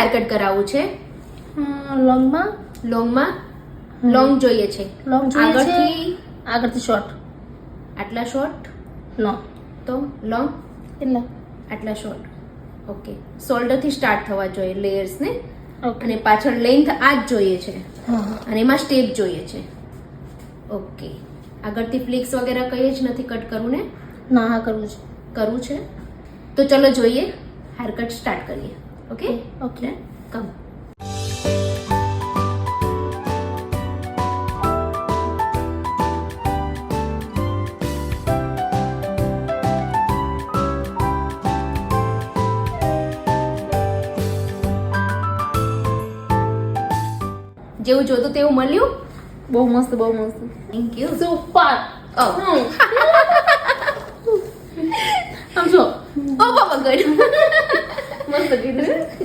Hair cut કરાવવું છે? લોંગમાં long જોઈએ છે. લોંગ જોઈએ છે. આગળથી શોર્ટ. આટલા શોર્ટ નો તો લોંગ કેટલા? આટલા શોર્ટ. ઓકે, શોલ્ડર થી સ્ટાર્ટ થવા જોઈએ લેયર્સ ને. ઓકે. અને પાછળ લેન્થ આ જ જોઈએ છે હા. અને એમાં સ્ટેપ જોઈએ છે. ઓકે, આગળથી ફ્લિક્સ વગેરે કઈ જ નથી કટ કરવું ને? ના, હા કરવું છે. તો ચલો જોઈએ, હેર કટ સ્ટાર્ટ કરીએ. Okay okay. કમ. જેવું જોતું તેવું મળ્યું. બહુ મસ્ત. Thank you. સુપર. આમ જો ઓ બાબા ગયું. મસ્ત કીધું.